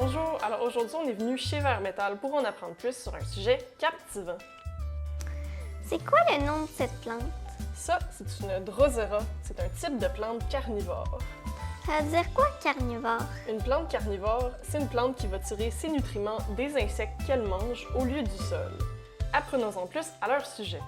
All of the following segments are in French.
Bonjour, alors aujourd'hui on est venu chez Vert Métal pour en apprendre plus sur un sujet captivant. C'est quoi le nom de cette plante? Ça, c'est une drosera, c'est un type de plante carnivore. Ça veut dire quoi, carnivore? Une plante carnivore, c'est une plante qui va tirer ses nutriments des insectes qu'elle mange au lieu du sol. Apprenons-en plus à leur sujet.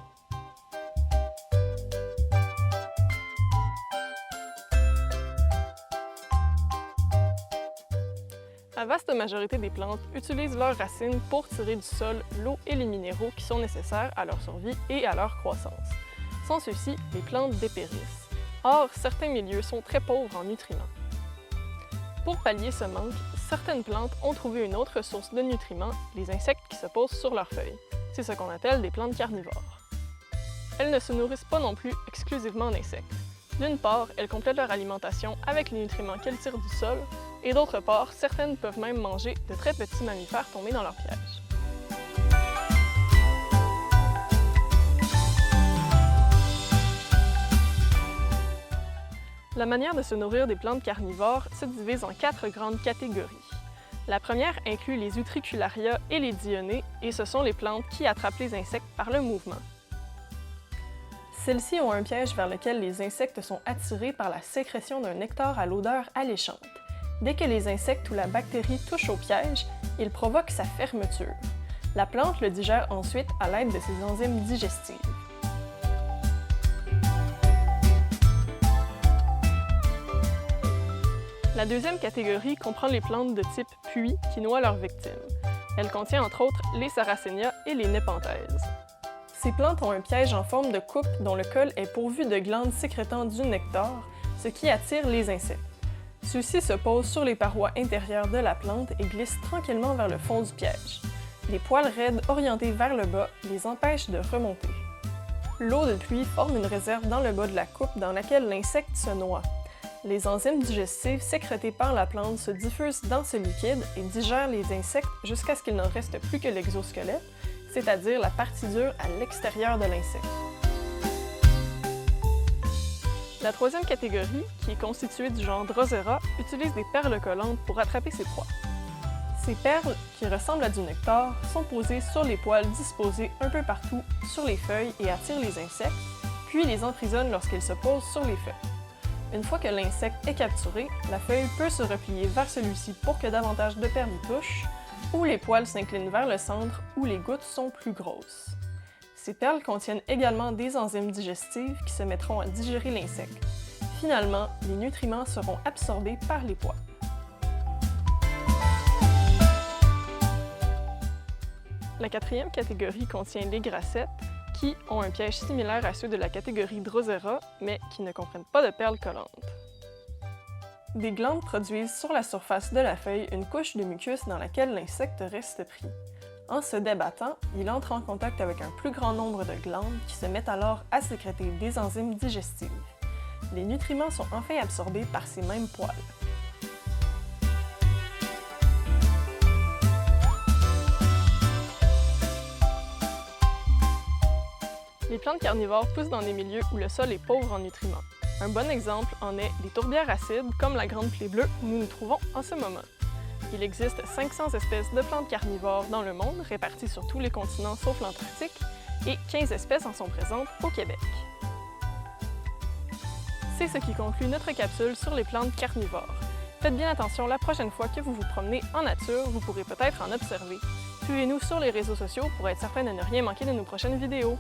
La vaste majorité des plantes utilisent leurs racines pour tirer du sol l'eau et les minéraux qui sont nécessaires à leur survie et à leur croissance. Sans ceux-ci, les plantes dépérissent. Or, certains milieux sont très pauvres en nutriments. Pour pallier ce manque, certaines plantes ont trouvé une autre source de nutriments, les insectes qui se posent sur leurs feuilles. C'est ce qu'on appelle des plantes carnivores. Elles ne se nourrissent pas non plus exclusivement d'insectes. D'une part, elles complètent leur alimentation avec les nutriments qu'elles tirent du sol, et d'autre part, certaines peuvent même manger de très petits mammifères tombés dans leur piège. La manière de se nourrir des plantes carnivores se divise en 4 grandes catégories. La première inclut les Utricularia et les Dionnées, et ce sont les plantes qui attrapent les insectes par le mouvement. Celles-ci ont un piège vers lequel les insectes sont attirés par la sécrétion d'un nectar à l'odeur alléchante. Dès que les insectes ou la bactérie touchent au piège, ils provoquent sa fermeture. La plante le digère ensuite à l'aide de ses enzymes digestives. La deuxième catégorie comprend les plantes de type puits qui noient leurs victimes. Elle contient entre autres les Sarracenia et les Népenthèses. Ces plantes ont un piège en forme de coupe dont le col est pourvu de glandes sécrétant du nectar, ce qui attire les insectes. Ceux-ci se posent sur les parois intérieures de la plante et glissent tranquillement vers le fond du piège. Les poils raides orientés vers le bas les empêchent de remonter. L'eau de pluie forme une réserve dans le bas de la coupe dans laquelle l'insecte se noie. Les enzymes digestives sécrétées par la plante se diffusent dans ce liquide et digèrent les insectes jusqu'à ce qu'il n'en reste plus que l'exosquelette, c'est-à-dire la partie dure à l'extérieur de l'insecte. La troisième catégorie, qui est constituée du genre Drosera, utilise des perles collantes pour attraper ses proies. Ces perles, qui ressemblent à du nectar, sont posées sur les poils disposés un peu partout sur les feuilles et attirent les insectes, puis les emprisonnent lorsqu'ils se posent sur les feuilles. Une fois que l'insecte est capturé, la feuille peut se replier vers celui-ci pour que davantage de perles y touchent, ou les poils s'inclinent vers le centre où les gouttes sont plus grosses. Ces perles contiennent également des enzymes digestives qui se mettront à digérer l'insecte. Finalement, les nutriments seront absorbés par les poils. La quatrième catégorie contient les grassettes, qui ont un piège similaire à ceux de la catégorie Drosera, mais qui ne comprennent pas de perles collantes. Des glandes produisent sur la surface de la feuille une couche de mucus dans laquelle l'insecte reste pris. En se débattant, il entre en contact avec un plus grand nombre de glandes qui se mettent alors à sécréter des enzymes digestives. Les nutriments sont enfin absorbés par ces mêmes poils. Les plantes carnivores poussent dans des milieux où le sol est pauvre en nutriments. Un bon exemple en est les tourbières acides, comme la grande plaie bleue où nous nous trouvons en ce moment. Il existe 500 espèces de plantes carnivores dans le monde, réparties sur tous les continents sauf l'Antarctique, et 15 espèces en sont présentes au Québec. C'est ce qui conclut notre capsule sur les plantes carnivores. Faites bien attention la prochaine fois que vous vous promenez en nature, vous pourrez peut-être en observer. Suivez-nous sur les réseaux sociaux pour être certain de ne rien manquer de nos prochaines vidéos.